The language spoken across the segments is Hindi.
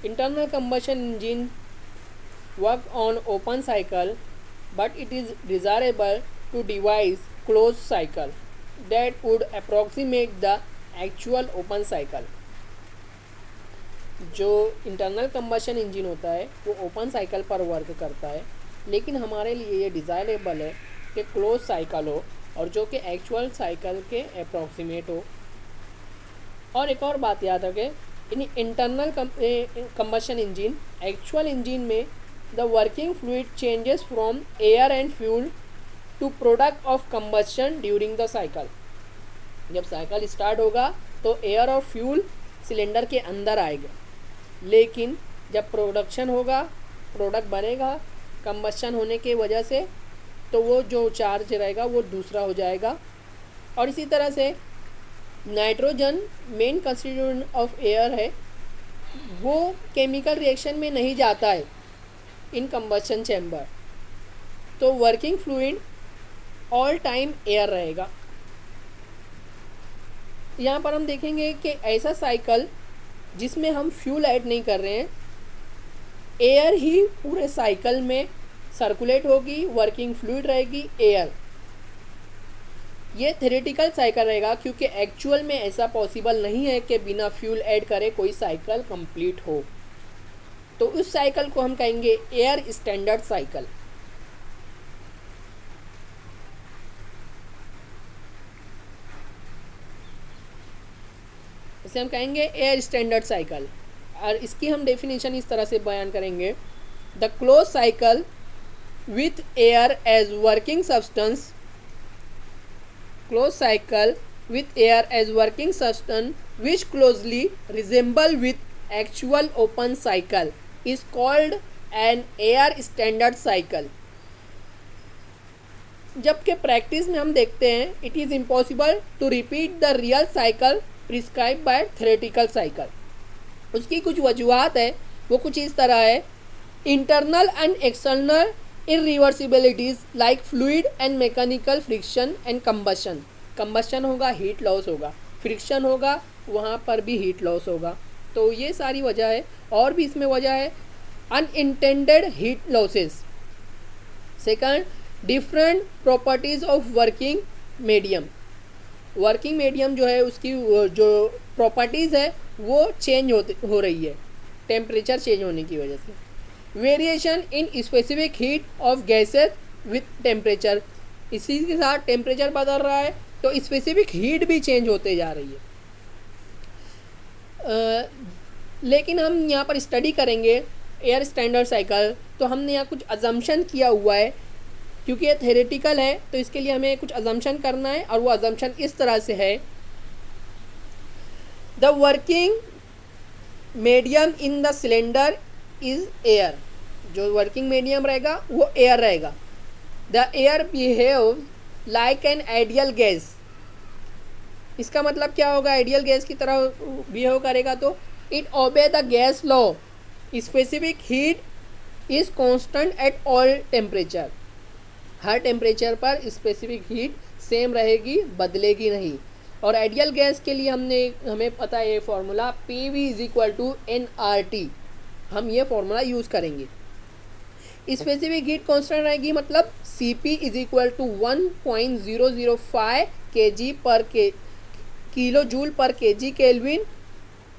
Internal combustion engine work on open cycle, but it is desirable to devise closed cycle that would approximate the actual open cycle. जो इंटरनल कंबशन इंजन होता है वो ओपन साइकिल पर वर्क करता है, लेकिन हमारे लिए ये डिज़ायरेबल है कि क्लोज साइकिल हो और जो कि एक्चुअल साइकिल के अप्रॉक्सीमेट हो। और एक और बात याद रखें, in internal combustion engine actual engine में the working fluid changes from air and fuel to product of combustion during the cycle. जब साइकिल स्टार्ट होगा तो एयर और फ्यूल सिलेंडर के अंदर आएगा, लेकिन जब प्रोडक्शन होगा, प्रोडक्ट बनेगा कंबशन होने की वजह से, तो वो जो चार्ज रहेगा वो दूसरा हो जाएगा। और इसी तरह से nitrogen main constituent of air है, वो केमिकल रिएक्शन में नहीं जाता है इन कंबशन चैम्बर, तो working fluid all time air रहेगा। यहाँ पर हम देखेंगे कि ऐसा साइकिल जिसमें हम फ्यूल ऐड नहीं कर रहे हैं, एयर ही पूरे साइकिल में सर्कुलेट होगी, वर्किंग फ्लूइड रहेगी एयर। ये थ्योरेटिकल साइकिल रहेगा, क्योंकि एक्चुअल में ऐसा पॉसिबल नहीं है कि बिना फ्यूल ऐड करे कोई साइकिल कंप्लीट हो। तो उस साइकिल को हम कहेंगे एयर स्टैंडर्ड साइकिल। इसे हम कहेंगे एयर स्टैंडर्ड साइकिल। और इसकी हम डेफिनेशन इस तरह से बयान करेंगे, the close cycle with air as working substance, close cycle with air as working substance which closely resemble with actual open cycle is called an air standard cycle. जबकि प्रैक्टिस में हम देखते हैं it is impossible to repeat the real cycle prescribe by theoretical cycle. उसकी कुछ वजूहत है, वो कुछ इस तरह है, internal and external irreversibilities like fluid and mechanical friction and combustion. Combustion होगा, हीट लॉस होगा, फ्रिक्शन होगा, वहाँ पर भी हीट लॉस होगा। तो ये सारी वजह है। और भी इसमें वजह है unintended heat losses. Second, different properties of working medium. Working medium जो है उसकी जो प्रॉपर्टीज़ है वो चेंज हो रही है टेम्परेचर चेंज होने की वजह से। Variation in specific heat of gases with temperature, इसी के साथ टेम्परेचर बदल रहा है तो स्पेसिफिक हीट भी चेंज होते जा रही है। लेकिन हम यहाँ पर स्टडी करेंगे एयर स्टैंडर्ड साइकिल, तो हमने यहाँ कुछ अजम्पशन किया हुआ है, क्योंकि ये थ्योरेटिकल है तो इसके लिए हमें कुछ अजम्पशन करना है। और वो अजम्पशन इस तरह से है, the working medium in the cylinder is air. जो वर्किंग मीडियम रहेगा वो एयर रहेगा। The air behave like an ideal gas. इसका मतलब क्या होगा, आइडियल गैस की तरह बिहेव करेगा, तो it obey the gas law, specific heat is constant at all temperature. Her temperature पर स्पेसिफिक हीट सेम रहेगी, बदलेगी नहीं। और आइडियल गैस के लिए हमें पता है ये फार्मूला PV = nRT, हम ये फार्मूला यूज़ करेंगे। स्पेसिफिक हीट कांस्टेंट रहेगी, मतलब CP = 1.005 kg पर किलो जूल पर kg केल्विन।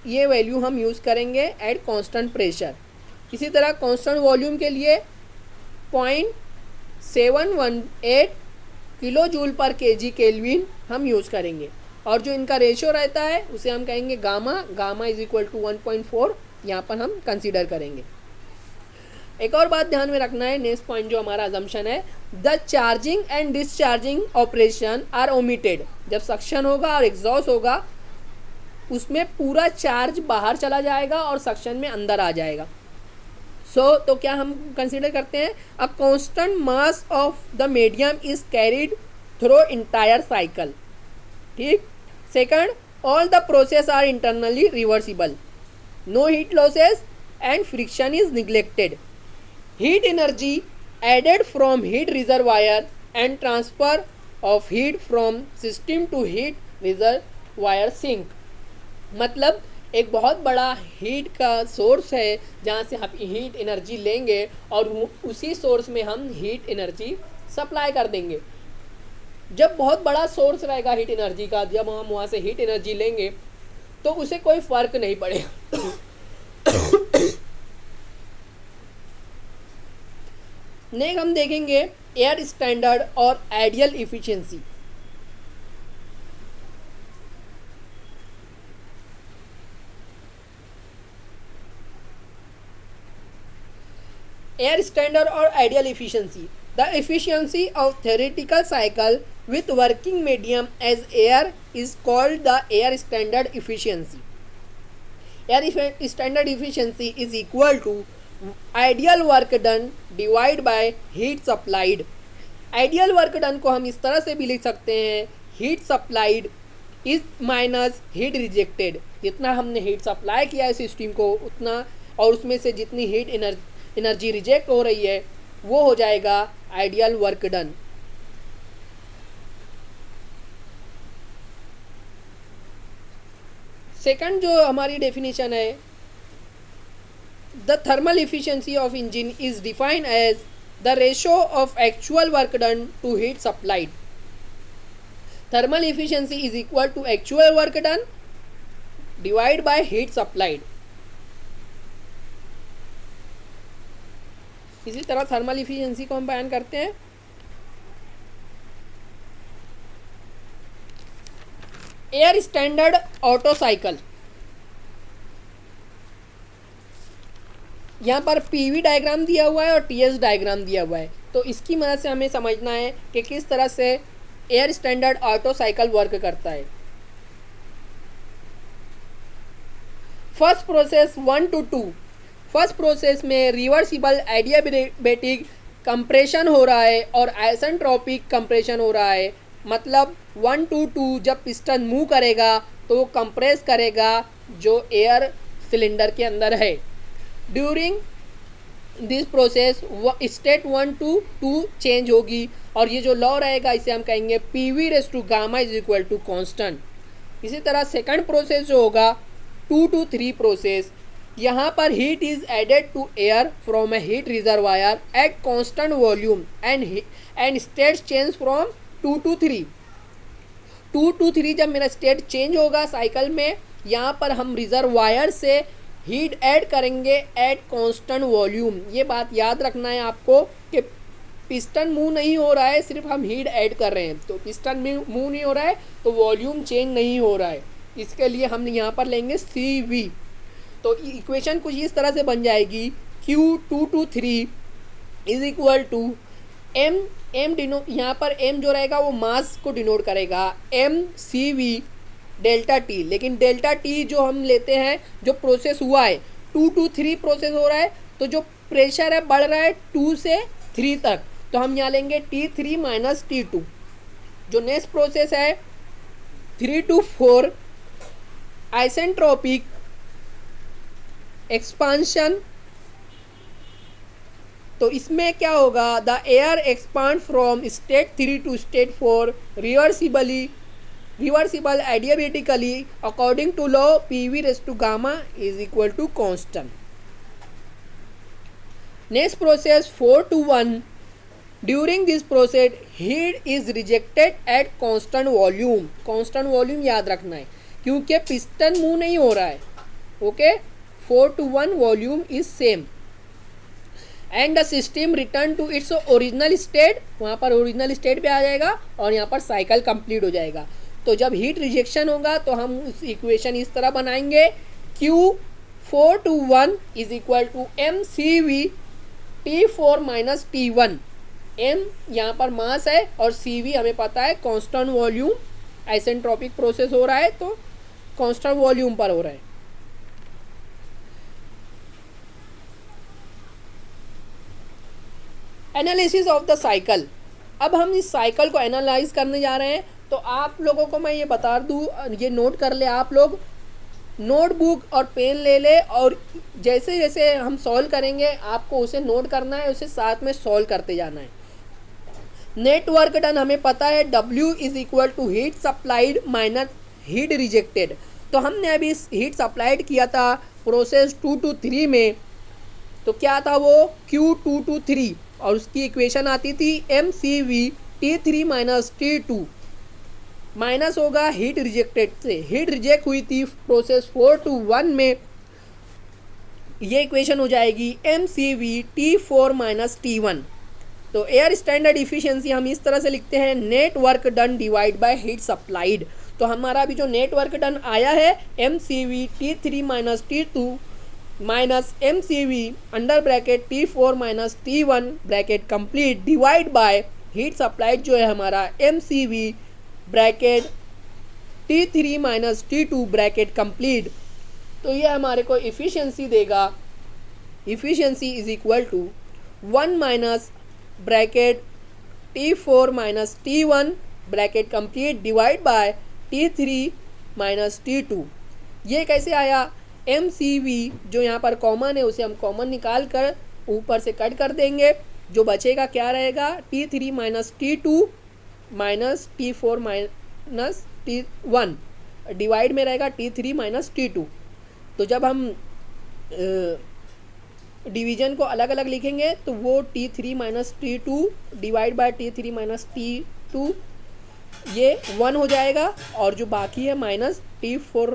ये वैल्यू हम यूज़ करेंगे एट कांस्टेंट प्रेशर। इसी तरह कांस्टेंट वॉल्यूम के लिए 0.718 किलो जूल पर kg केल्विन हम यूज़ करेंगे। और जो इनका रेशियो रहता है उसे हम कहेंगे गामा = 1.4, यहाँ पर हम कंसीडर करेंगे। एक और बात ध्यान में रखना है, नेक्स्ट पॉइंट जो हमारा अजम्पशन है, the charging and discharging operation are omitted. जब सक्शन होगा और एग्जॉस्ट होगा उसमें पूरा चार्ज बाहर चला जाएगा और सक्शन में अंदर आ जाएगा। तो क्या हम कंसीडर करते हैं, a constant mass of the medium is carried through entire cycle. ठीक। Second, all the process are internally reversible, no heat losses and friction is neglected. Heat energy added from heat reservoir and transfer of heat from system to heat reservoir sink. मतलब एक बहुत बड़ा हीट का सोर्स है जहाँ से हम हीट एनर्जी लेंगे और उसी सोर्स में हम हीट एनर्जी सप्लाई कर देंगे। जब बहुत बड़ा सोर्स रहेगा हीट एनर्जी का, जब हम वहाँ से हीट एनर्जी लेंगे तो उसे कोई फ़र्क नहीं पड़ेगा। नेक्स्ट हम देखेंगे एयर स्टैंडर्ड और ideal efficiency. Air standard or ideal efficiency. The efficiency of theoretical cycle with working medium as air is called the air standard efficiency. Air standard efficiency is equal to ideal work done divided by heat supplied. Ideal work done को हम इस तरह से भी लिख सकते हैं, heat supplied is minus heat rejected. जितना हमने हीट सप्लाई किया है सिस्टम को उतना, और उसमें से जितनी हीट एनर्जी रिजेक्ट हो रही है वो हो जाएगा आइडियल वर्क डन। सेकंड जो हमारी डेफिनेशन है, the thermal efficiency of engine is defined as the ratio of actual work done to heat supplied. Thermal efficiency is equal to actual work done divide by heat supplied. इसी तरह थर्मल इफिशिएंसी को हम बयान करते हैं एयर स्टैंडर्ड ऑटो साइकिल। यहाँ पर पीवी डायग्राम दिया हुआ है और टीएस डायग्राम दिया हुआ है, तो इसकी मदद से हमें समझना है कि किस तरह से air standard auto cycle work करता है। First process 1 to 2। First process में रिवर्सिबल एडियाबेटिक कंप्रेशन हो रहा है और आइसेंट्रोपिक कंप्रेशन हो रहा है। मतलब 1 to 2 जब पिस्टन मूव करेगा तो वो कंप्रेस करेगा जो एयर सिलेंडर के अंदर है। During this process state 1 to 2 change होगी और ये जो लॉ रहेगा इसे हम कहेंगे PV raise to gamma is equal to constant. इसी तरह सेकंड प्रोसेस जो होगा 2 to 3 प्रोसेस, यहाँ पर heat is added to air from a heat reservoir at constant volume and state change from 2 to 3। 2 to 3 जब मेरा स्टेट चेंज होगा साइकिल में, यहाँ पर हम रिजर्वायर से हीट ऐड करेंगे एट कांस्टेंट वॉल्यूम। ये बात याद रखना है आपको कि पिस्टन मूव नहीं हो रहा है, सिर्फ हम हीट ऐड कर रहे हैं। तो पिस्टन मूव नहीं हो रहा है तो वॉल्यूम चेंज नहीं हो रहा है, इसके लिए हम यहाँ पर लेंगे CV। तो इक्वेशन कुछ इस तरह से बन जाएगी Q2 to 3 is equal to m यहाँ पर m जो रहेगा वो मास को डिनोट करेगा mCV डेल्टा T। लेकिन डेल्टा T जो हम लेते हैं, जो प्रोसेस हुआ है 2 to 3 प्रोसेस हो रहा है, तो जो प्रेशर है बढ़ रहा है 2 से 3 तक, तो हम यहाँ लेंगे T3 माइनस T2। जो नेक्स्ट प्रोसेस है 3 to 4 आइसेंट्रोपिक एक्सपांशन, तो इसमें क्या होगा, the air expand from state 3 to state 4 reversible adiabatically according to law PV raise to gamma is equal to constant. Next process 4 to 1। During this process heat is rejected at constant volume. Constant volume याद रखना है क्योंकि पिस्टन मूव नहीं हो रहा है। Okay, 4 to 1 volume is same and the system return to its original state. वहाँ पर ओरिजिनल स्टेट पे आ जाएगा और यहाँ पर साइकिल कंप्लीट हो जाएगा। तो जब हीट रिजेक्शन होगा तो हम उस इक्वेशन इस तरह बनाएंगे Q4 to 1 is equal to mCV T4 minus T1। m यहाँ पर मास है और CV हमें पता है कांस्टेंट वॉल्यूम, आइसेंट्रोपिक प्रोसेस हो रहा है तो कांस्टेंट वॉल्यूम पर हो रहा है। Analysis of the cycle. अब हम इस साइकिल को एनालाइज करने जा रहे हैं, तो आप लोगों को मैं ये बता दूँ, ये नोट कर ले आप लोग, नोटबुक और पेन ले ले और जैसे जैसे हम सॉल्व करेंगे आपको उसे नोट करना है, उसे साथ में सॉल्व करते जाना है। नेटवर्क डन हमें पता है W is equal to heat supplied minus heat rejected. तो हमने अभी हीट सप्लाइड किया था प्रोसेस 2 to 3 में, तो क्या था वो Q2 to 3 और उसकी इक्वेशन आती थी MCV T3 minus T2 minus होगा हीट रिजेक्टेड से, हीट रिजेक्ट हुई थी प्रोसेस 4 to 1 में, ये इक्वेशन हो जाएगी MCV T4 माइनस T1। तो एयर स्टैंडर्ड इफिशिएंसी हम इस तरह से लिखते हैं net work done divide by heat supplied. तो हमारा अभी जो नेट वर्क डन आया है MCV T3 minus T2 minus MCV under bracket T4 minus T1 bracket complete divide by heat supplied जो है हमारा MCV bracket T3 minus T2 bracket complete. तो ये हमारे को इफिशिएंसी देगा, efficiency is equal to 1 minus bracket T4 minus T1 bracket complete divide by T3 minus T2। ये कैसे आया, MCV जो यहाँ पर कॉमन है उसे हम कॉमन निकाल कर ऊपर से कट कर देंगे, जो बचेगा क्या रहेगा T3 minus T2 minus T4 minus T1 divide में रहेगा T3 माइनस T2। तो जब हम डिवीजन को अलग अलग लिखेंगे तो वो T3 minus T2 divide by T3 minus T2 ये 1 हो जाएगा, और जो बाकी है minus T4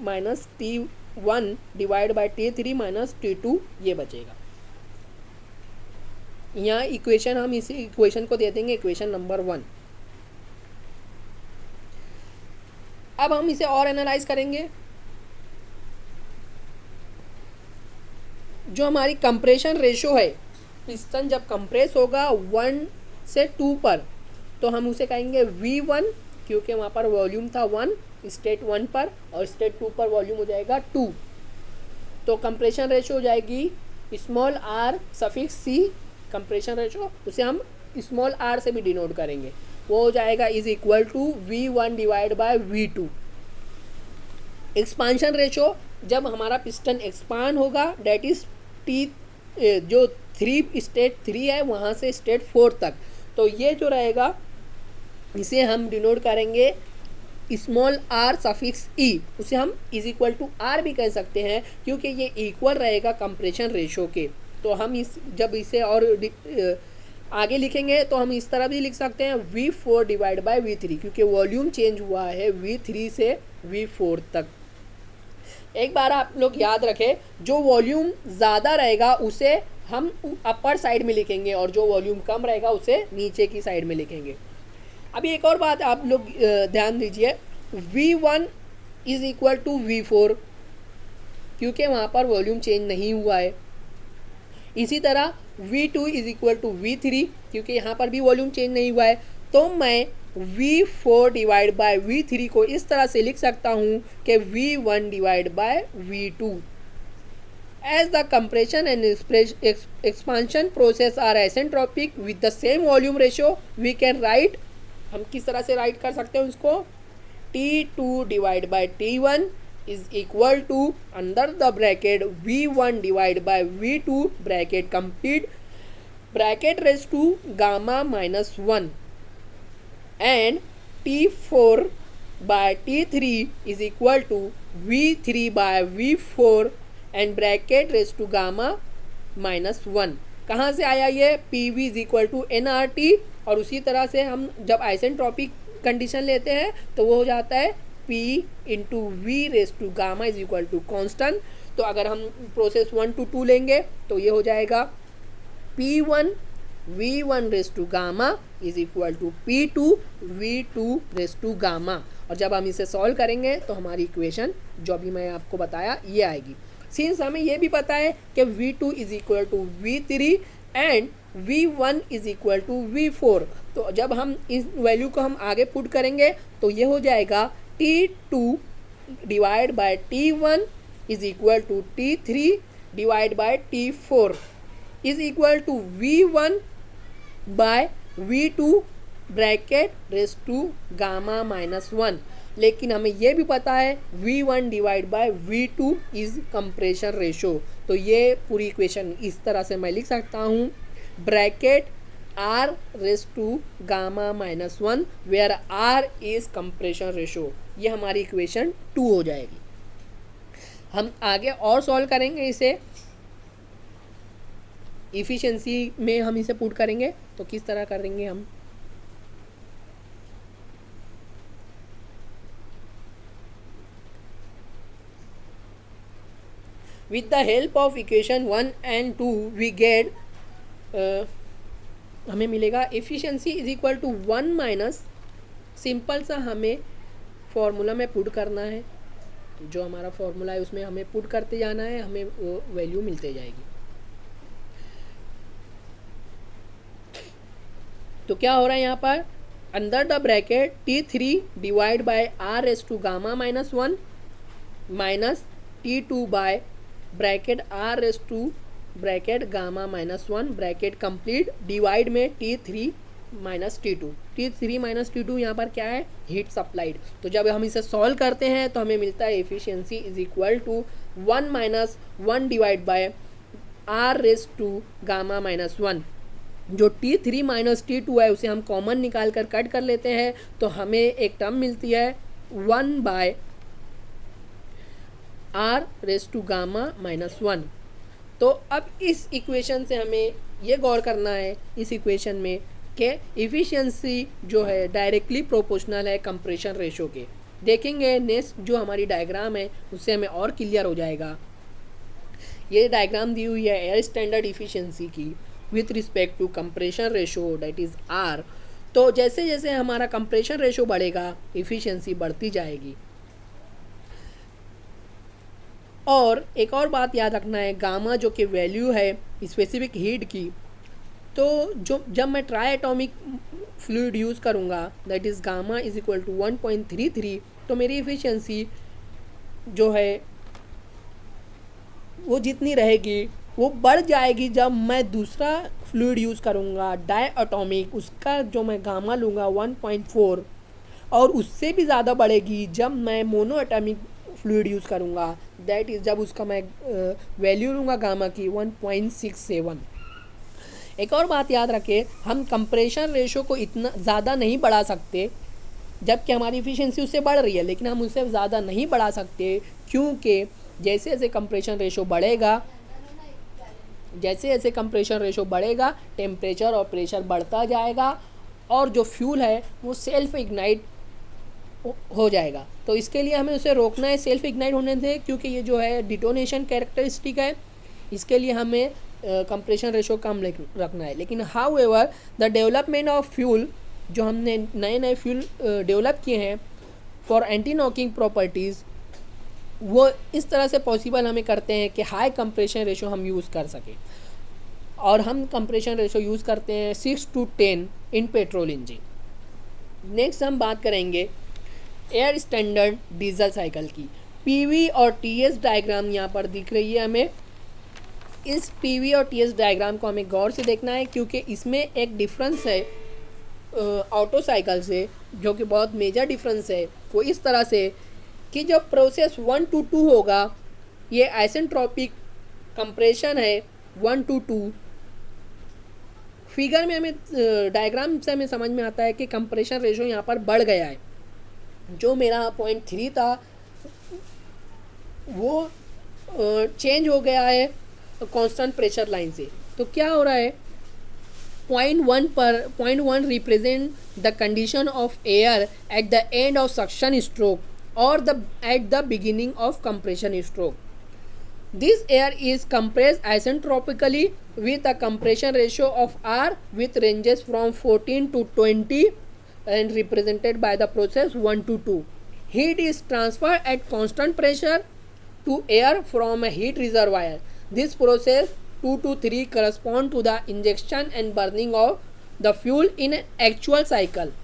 minus T1 divide by T3 minus T2 ये बचेगा। यहाँ इक्वेशन हम इसी इक्वेशन को दे देंगे इक्वेशन नंबर 1। अब हम इसे और एनालाइज करेंगे। जो हमारी कंप्रेशन रेशो है, पिस्टन जब कंप्रेस होगा 1 से 2 पर तो हम उसे कहेंगे V1 क्योंकि वहाँ पर वॉल्यूम था 1 स्टेट 1 पर और स्टेट 2 पर वॉल्यूम हो जाएगा 2। तो कंप्रेशन रेशो हो जाएगी small r suffix c, compression ratio उसे हम स्मॉल r से भी डिनोट करेंगे, वो हो जाएगा is equal to V1 divide by V2। Expansion ratio जब हमारा पिस्टन एक्सपांड होगा डेट इज टी जो 3 स्टेट 3 है वहाँ से स्टेट 4 तक, तो ये जो रहेगा इसे हम डिनोट करेंगे स्मॉल r सफिक्स e, उसे हम इज इक्वल टू r भी कह सकते हैं क्योंकि ये इक्वल रहेगा कंप्रेशन रेशो के। तो हम जब इसे और आगे लिखेंगे तो हम इस तरह भी लिख सकते हैं V4 डिवाइड बाय V3 क्योंकि वॉल्यूम चेंज हुआ है V3 से V4 तक। एक बार आप लोग याद रखें, जो वॉल्यूम ज़्यादा रहेगा उसे हम अपर साइड में लिखेंगे और जो वॉल्यूम कम रहेगा उसे नीचे की साइड में लिखेंगे। अभी एक और बात आप लोग ध्यान दीजिए, V1 is equal to V4 क्योंकि वहाँ पर वॉल्यूम चेंज नहीं हुआ है। इसी तरह V2 is equal to V3 क्योंकि यहाँ पर भी वॉल्यूम चेंज नहीं हुआ है। तो मैं V4 डिवाइड बाय V3 को इस तरह से लिख सकता हूँ कि V1 divide by V2। As the compression and expansion process are isentropic with the same volume ratio we can write, हम किस तरह से राइट कर सकते हैं उसको, T2 divide by T1 is equal to under the bracket V1 divide by V2 bracket complete bracket raise to gamma minus 1 and T4 by T3 is equal to V3 by V4 and bracket raised to gamma minus 1। कहाँ से आया ये PV is equal to nRT, और उसी तरह से हम जब आइसेंट्रोपिक कंडीशन लेते हैं तो वो हो जाता है P into V raised to gamma is equal to constant. तो अगर हम प्रोसेस 1 to 2 लेंगे तो ये हो जाएगा P1 V1 raise to gamma is equal to P2 V2 raise to gamma. और जब हम इसे सॉल्व करेंगे तो हमारी इक्वेशन जो भी मैं आपको बताया ये आएगी। सिंस हमें ये भी पता है कि V2 is equal to V3 and V1 is equal to V4, तो जब हम इस वैल्यू को हम आगे पुट करेंगे तो ये हो जाएगा T2 divide by T1 is equal to T3 divide by T4 is equal to V1 by V2 bracket raise to gamma minus 1। लेकिन हमें यह भी पता है V1 divide by V2 is compression ratio, तो ये पूरी इक्वेशन इस तरह से मैं लिख सकता हूँ bracket R raise to gamma minus 1 where R is compression ratio. ये हमारी इक्वेशन 2 हो जाएगी। हम आगे और सॉल्व करेंगे इसे, इफ़िशियंसी में हम इसे पुट करेंगे। तो किस तरह करेंगे हम, with the help of equation 1 and 2 we get, हमें मिलेगा efficiency is equal to 1 minus, simple सा हमें फॉर्मूला में पुट करना है, जो हमारा फॉर्मूला है उसमें हमें पुट करते जाना है, हमें वो वैल्यू मिलते जाएगी। तो क्या हो रहा है यहाँ पर, under the bracket T3 divide by R raise to gamma minus 1 minus T2 by bracket R raise to bracket gamma minus 1 bracket complete divide में T3 minus T2। T3 minus T2 यहाँ पर क्या है, हीट सप्लाइड। तो जब हम इसे सॉल्व करते हैं तो हमें मिलता है efficiency is equal to 1 minus 1 divide by R raise to gamma minus 1। जो T3 माइनस T2 है उसे हम कॉमन निकाल कर कट कर लेते हैं, तो हमें एक टर्म मिलती है 1 by R raise to gamma minus 1। तो अब इस इक्वेशन से हमें ये गौर करना है इस इक्वेशन में कि इफ़िशियंसी जो है डायरेक्टली प्रोपोर्शनल है कंप्रेशन रेशो के। देखेंगे नेक्स्ट जो हमारी डायग्राम है उससे हमें और क्लियर हो जाएगा। ये डायग्राम दी हुई है एयर स्टैंडर्ड इफ़िशियंसी की with respect to compression ratio that is R। तो जैसे जैसे हमारा कंप्रेशन रेशो बढ़ेगा इफ़िशियंसी बढ़ती जाएगी। और एक और बात याद रखना है, गामा जो कि वैल्यू है स्पेसिफिक हीट की, तो जब मैं ट्राई एटॉमिक फ्लूइड यूज़ करूँगा that is gamma is equal to 1.33, तो मेरी एफिशिएंसी जो है वो जितनी रहेगी वो बढ़ जाएगी जब मैं दूसरा फ्लूइड यूज़ करूँगा डाई एटॉमिक, उसका जो मैं गामा लूँगा 1.4, और उससे भी ज़्यादा बढ़ेगी जब मैं मोनो एटॉमिक फ्लूइड यूज़ करूँगा, दैट इज़ जब उसका मैं वैल्यू लूँगा गामा की 1.67। एक और बात याद रखें, हम कंप्रेशन रेशो को इतना ज़्यादा नहीं बढ़ा सकते, जबकि हमारी इफ़िशियंसी उससे बढ़ रही है, लेकिन हम उससे ज़्यादा नहीं बढ़ा सकते क्योंकि जैसे जैसे कंप्रेशन रेशो बढ़ेगा, टेम्परेचर और प्रेशर बढ़ता जाएगा और जो फ्यूल है वो सेल्फ इग्नाइट हो जाएगा। तो इसके लिए हमें उसे रोकना है सेल्फ इग्नाइट होने से, क्योंकि ये जो है डिटोनेशन कैरेक्टरिस्टिक है, इसके लिए हमें कंप्रेशन रेशो कम रखना है। लेकिन how ever the development of fuel, जो हमने नए नए फ्यूल डेवलप किए हैं फॉर एंटी नॉकिंग प्रॉपर्टीज़, वो इस तरह से पॉसिबल हमें करते हैं कि हाई कंप्रेशन रेशो हम यूज़ कर सकें। और हम कंप्रेशन रेशो यूज़ करते हैं 6 to 10 in petrol engine. Next हम बात करेंगे एयर स्टैंडर्ड डीजल साइकिल की। पीवी और टीएस डायग्राम यहाँ पर दिख रही है हमें। इस पीवी और टीएस डायग्राम को हमें गौर से देखना है क्योंकि इसमें एक डिफरेंस है ऑटो साइकिल से, जो कि बहुत मेजर डिफरेंस है। वो इस तरह से कि जब प्रोसेस 1 to 2 होगा, ये आइसेंट्रोपिक कंप्रेशन है 1 to 2। फिगर में हमें डायग्राम से हमें समझ में आता है कि कंप्रेशन रेशो यहाँ पर बढ़ गया है। जो मेरा 0.3 था वो चेंज हो गया है कांस्टेंट प्रेशर लाइन से। तो क्या हो रहा है, 0.1 represent the condition of air at the end of suction stroke और at the beginning of compression stroke. This air is compressed isentropically with a compression ratio of R with ranges from 14 to 20 and represented by the process 1 to 2. Heat is transferred at constant pressure to air from a heat reservoir. This process 2 to 3 correspond to the injection and burning of the fuel in an actual cycle.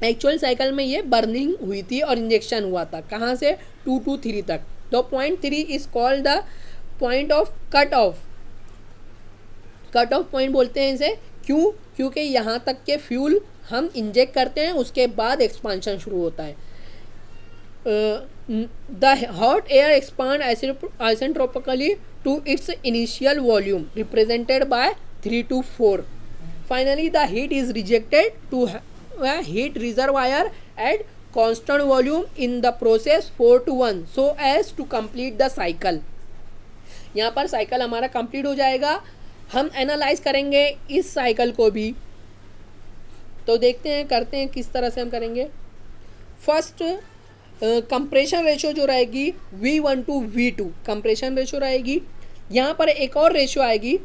Actual cycle में ये बर्निंग हुई थी और इंजेक्शन हुआ था, कहाँ से 2 to 3 तक। तो 0.3 is called the point of cut off point बोलते हैं इसे। क्यों? क्योंकि यहाँ तक के फ्यूल हम इंजेक्ट करते हैं, उसके बाद एक्सपांशन शुरू होता है। The hot air expand isentropically to its initial volume represented by 3 to 4. Finally the heat is rejected to a heat reservoir at constant volume in the process 4:1 so as to complete the cycle। यहाँ पर साइकिल हमारा कंप्लीट हो जाएगा। हम एनालाइज करेंगे इस साइकिल को भी, तो देखते हैं करते हैं किस तरह से हम करेंगे। फर्स्ट कंप्रेशन रेशो जो रहेगी V1 to V2 compression ratio रहेगी। यहाँ पर एक और रेशो आएगी।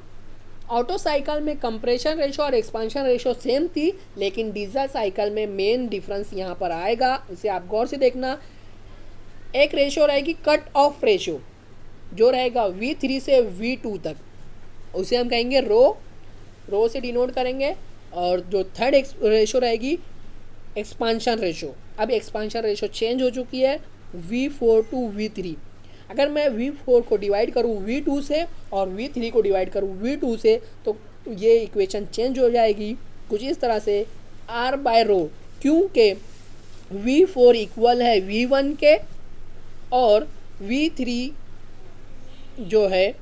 ऑटो साइकिल में कंप्रेशन रेशो और एक्सपांशन रेशो सेम थी, लेकिन डीजल साइकिल में मेन डिफरेंस यहाँ पर आएगा, उसे आप गौर से देखना। एक रेशो रहेगी कट ऑफ रेशो जो रहेगा V3 से V2 तक, उसे हम कहेंगे रो से डिनोट करेंगे। और जो थर्ड रेशो रहेगी एक्सपांशन रेशो। अब एक्सपांशन रेशो चेंज हो चुकी है V4 टू V3। अगर मैं V4 को डिवाइड करूँ V2 से और V3 को डिवाइड करूँ V2 से, तो ये इक्वेशन चेंज हो जाएगी कुछ इस तरह से R बाय रो, क्योंकि V4 इक्वल है V1 के और V3 जो है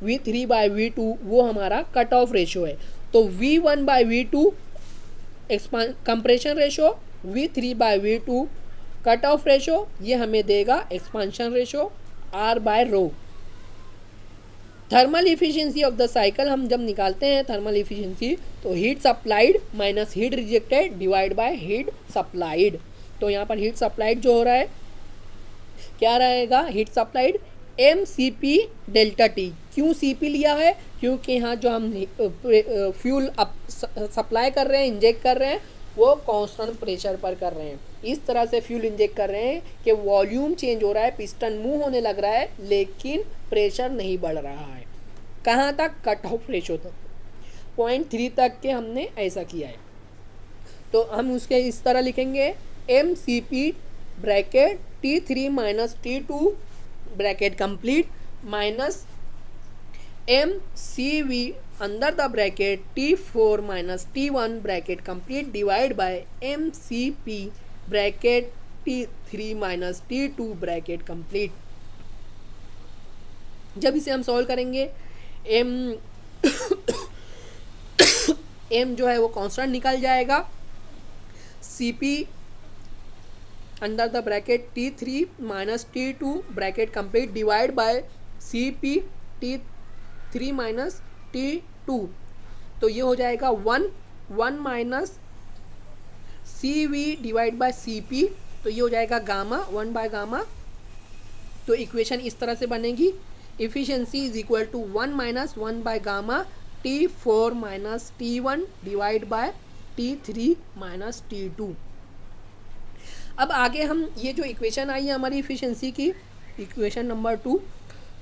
V3 बाय V2 वो हमारा कट ऑफ रेशो है। तो V1 by V2 compression ratio, V3 by V2 cut off ratio, ये हमें देगा expansion ratio R by rho. Thermal efficiency of the cycle हम जब निकालते हैं थर्मल इफिशिएंसी, तो heat supplied minus heat rejected divide by heat supplied. तो यहाँ पर हीट सप्लाइड जो हो रहा है क्या रहेगा, heat supplied mCp delta T. क्यों Cp लिया है, क्योंकि यहाँ जो हम फ्यूल सप्लाई कर रहे हैं, इंजेक्ट कर रहे हैं, वो कांस्टेंट प्रेशर पर कर रहे हैं। इस तरह से फ्यूल इंजेक्ट कर रहे हैं कि वॉल्यूम चेंज हो रहा है, पिस्टन मूव होने लग रहा है, लेकिन प्रेशर नहीं बढ़ रहा है। कहाँ तक, कट ऑफ रेशो तक, 0.3 तक के हमने ऐसा किया है। तो हम उसके इस तरह लिखेंगे mCp bracket T3 minus T2 bracket complete minus mCv अंदर the bracket T4 minus T1 bracket complete divide bye mCp bracket T3 minus T2 bracket complete. जब इसे हम सॉल्व करेंगे m जो है वो कांस्टेंट निकल जाएगा। Cp under the bracket T3 minus T2 bracket complete divide by Cp T3 minus T2, तो ये हो जाएगा 1 minus Cv divide by Cp, तो ये हो जाएगा गामा 1 बाय गामा। तो इक्वेशन इस तरह से बनेगी, efficiency is equal to 1 minus 1 by gamma T4 minus T1 divide by T3 minus T2। अब आगे हम ये जो इक्वेशन आई है हमारी इफिशिएंसी की, इक्वेशन नंबर 2,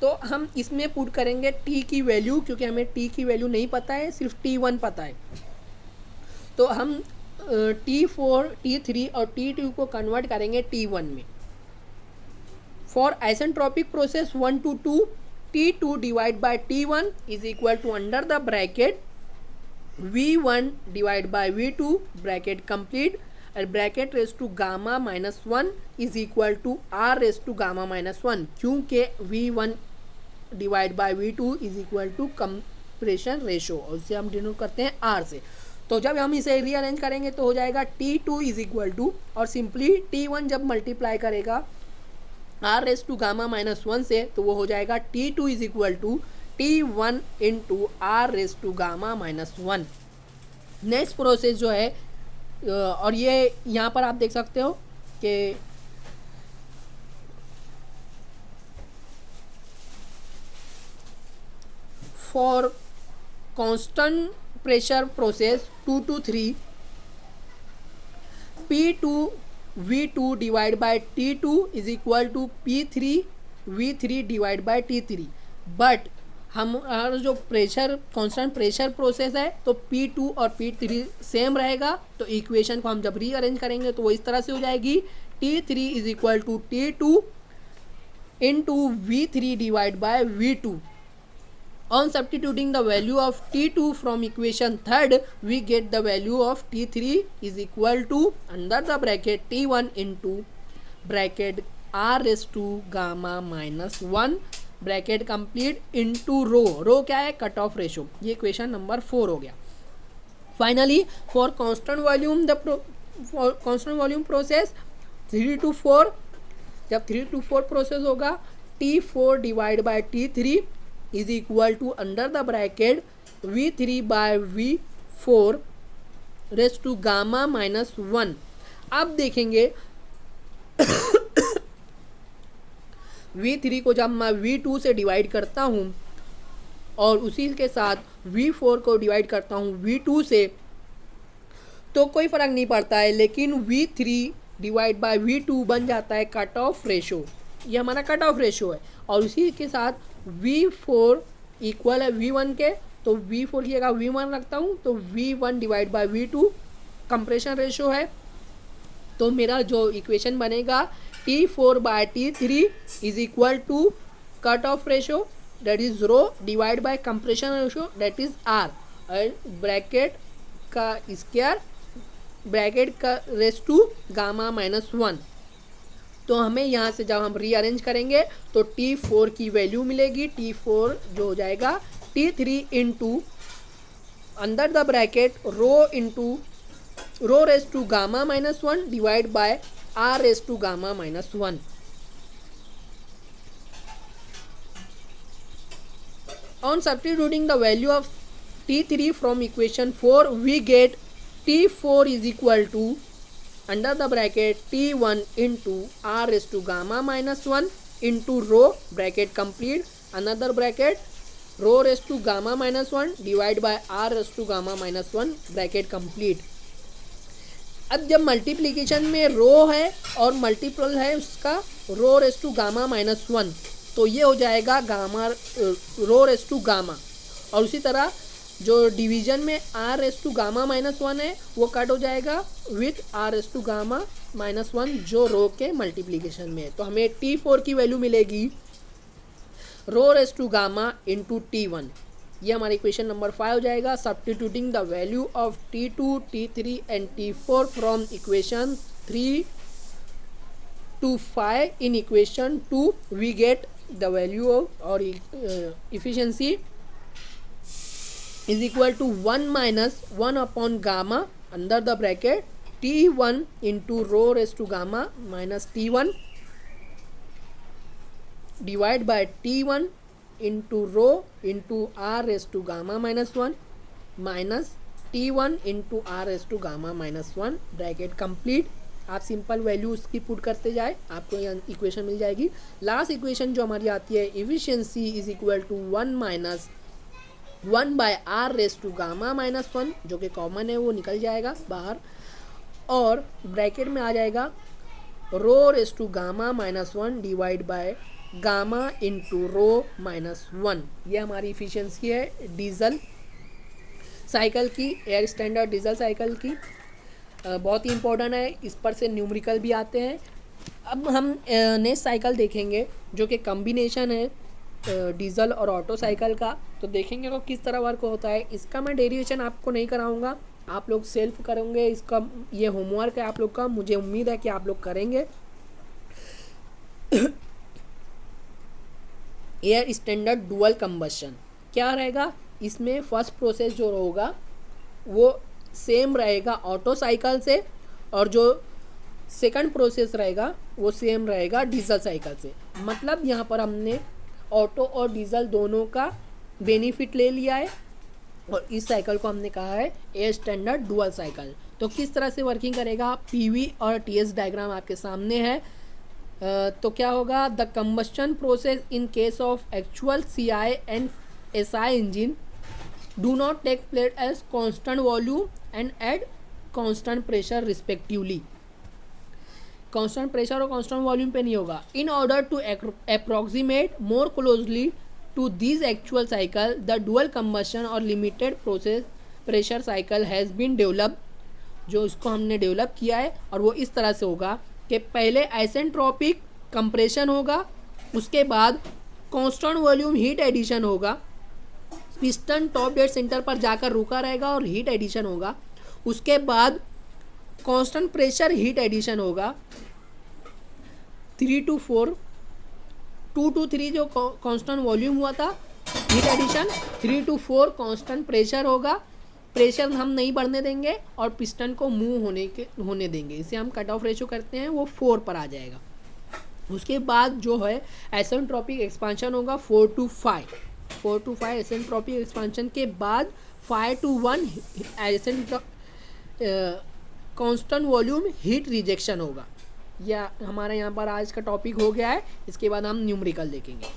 तो हम इसमें पुट करेंगे T की वैल्यू, क्योंकि हमें T की वैल्यू नहीं पता है, सिर्फ T1 पता है। तो हम T4, T3 और T2 को कन्वर्ट करेंगे T1 में। For isentropic process 1 to 2 T2 divide by T1 is equal to under the bracket V1 divide by V2 bracket complete और bracket raise to gamma minus 1 is equal to R raise to gamma minus 1, क्योंकि V1 divide by V2 is equal to compression ratio, और इसे हम डिनोट करते हैं R से। तो जब हम इसे रीअरेंज करेंगे तो हो जाएगा T2 इज इक्वल टू, और सिंपली T1 जब मल्टीप्लाई करेगा R raise to gamma minus 1 से, तो वो हो जाएगा T2 is equal to T1 into R raise to gamma minus 1। Next process जो है, और ये यहाँ पर आप देख सकते हो कि for constant pressure process 2 to 3 P2 V2 divide by T2 is equal to P3 V3 divide by T3, but हमारा जो प्रेशर कांस्टेंट प्रेशर प्रोसेस है तो P2 और P3 सेम रहेगा। तो इक्वेशन को हम जब रीअरेंज करेंगे तो वो इस तरह से हो जाएगी T3 is equal to T2 into V3 divide by V2। On substituting the value of T2 from equation 3rd, we get the value of T3 is equal to under the bracket T1 into bracket R raised to gamma minus 1 bracket complete into rho क्या है, कट ऑफ रेशो। ये इक्वेशन नंबर 4 हो गया। Finally for constant volume process 3 to 4, जब 3 to 4 प्रोसेस होगा T4 divide by T3 is equal to under the bracket V3 by V4 raise to gamma minus 1। अब देखेंगे V3 को जब मैं V2 से डिवाइड करता हूँ और उसी के साथ V4 को डिवाइड करता हूँ V2 से, तो कोई फ़र्क नहीं पड़ता है, लेकिन V3 डिवाइड बाय V2 बन जाता है कट ऑफ रेशो। ये हमारा कट ऑफ रेशो है। और उसी के साथ V4 इक्वल है V1 के, तो V4 की जगह V1 रखता हूँ, तो V1 divide by V2 compression ratio है। तो मेरा जो इक्वेशन बनेगा T4 by T3 is equal to cut off ratio that is rho divide by compression ratio that is R, और ब्रैकेट का स्क्वायर ब्रैकेट का रेस टू गामा माइनस 1। तो हमें यहाँ से जब हम रीअरेंज करेंगे तो T4 की वैल्यू मिलेगी, T4 जो हो जाएगा T3 into under the bracket rho into rho raise to gamma minus 1 divide by R raise to gamma minus 1। On substituting the value of T3 from equation 4, we get T4 is equal to under the bracket T1 into R raised to gamma minus 1 into rho bracket complete another bracket rho raised to gamma minus 1 divide by R raised to gamma minus 1 bracket complete। अब जब मल्टीप्लिकेशन में रो है और मल्टीपल है उसका rho raise to gamma minus 1, तो ये हो जाएगा gamma rho raise to gamma. और उसी तरह जो डिवीजन में R raise to gamma minus 1 है वो कट हो जाएगा with R raise to gamma minus 1 जो रो के मल्टीप्लिकेशन में है। तो हमें T4 की वैल्यू मिलेगी rho raise to gamma into T1। ये हमारी इक्वेशन नंबर 5 हो जाएगा। Substituting the value of T2, T3 and T4 from equation 3 to 5 in equation 2 we get the value of or efficiency is equal to 1 minus 1 upon gamma under the bracket T1 into rho raised to gamma minus T1 divide by T1 into rho into R raised to gamma minus 1 minus T1 into R raised to gamma minus 1 bracket complete। आप सिंपल वैल्यू उसकी पुट करते जाए आपको यहाँ इक्वेशन मिल जाएगी। लास्ट इक्वेशन जो हमारी आती है efficiency is equal to 1 minus 1 by R raise to gamma minus 1 जो कि कॉमन है वो निकल जाएगा बाहर, और ब्रैकेट में आ जाएगा rho raise to gamma minus 1 divide by gamma into rho minus 1। ये हमारी इफिशिएंसी है डीजल साइकिल की, एयर स्टैंडर्ड डीजल साइकिल की। बहुत ही इम्पोर्टेंट है, इस पर से न्यूमेरिकल भी आते हैं। अब हम नेक्स्ट साइकिल देखेंगे जो कि कम्बिनेशन है डीजल और ऑटो साइकिल का, तो देखेंगे वो किस तरह वर्क होता है। इसका मैं डेरिवेशन आपको नहीं कराऊंगा, आप लोग सेल्फ करेंगे। इसका ये होमवर्क है आप लोग का, मुझे उम्मीद है कि आप लोग करेंगे। एयर स्टैंडर्ड डुअल कंबशन क्या रहेगा, इसमें फर्स्ट प्रोसेस जो होगा वो सेम रहेगा ऑटो साइकिल से, और जो सेकंड प्रोसेस रहेगा वो सेम रहेगा डीजल साइकिल से। मतलब यहाँ पर हमने ऑटो और डीजल दोनों का बेनिफिट ले लिया है, और इस साइकिल को हमने कहा है एयर स्टैंडर्ड डुअल साइकिल। तो किस तरह से वर्किंग करेगा, पीवी और टीएस डायग्राम आपके सामने है। तो क्या होगा, the combustion process in case of actual CI and SI engine do not take place as constant volume and at constant pressure respectively। constant pressure और constant volume पे नहीं होगा। in order to approximate more closely to these actual cycle the dual combustion और limited process pressure cycle has been developed। जो इसको हमने डेवलप किया है और वो इस तरह से होगा कि पहले आइसेंट्रोपिक कंप्रेशन होगा, उसके बाद कांस्टेंट वॉल्यूम हीट एडिशन होगा, पिस्टन टॉप डेड सेंटर पर जाकर रुका रहेगा और हीट एडिशन होगा, उसके बाद कांस्टेंट प्रेशर हीट एडिशन होगा 3 to 4, 2 to 3 जो कांस्टेंट वॉल्यूम हुआ था heat addition, 3 to 4 constant pressure होगा, प्रेशर हम नहीं बढ़ने देंगे और पिस्टन को मूव होने देंगे। इसे हम कट ऑफ रेशो करते हैं, वो 4 पर आ जाएगा। उसके बाद जो है एसेंट्रोपिक एक्सपांशन होगा 4 to 5। 4 to 5 एसेंट्रोपिक एक्सपांशन के बाद 5 to 1 constant volume heat rejection होगा। या हमारे यहाँ पर आज का टॉपिक हो गया है। इसके बाद हम न्यूमेरिकल देखेंगे।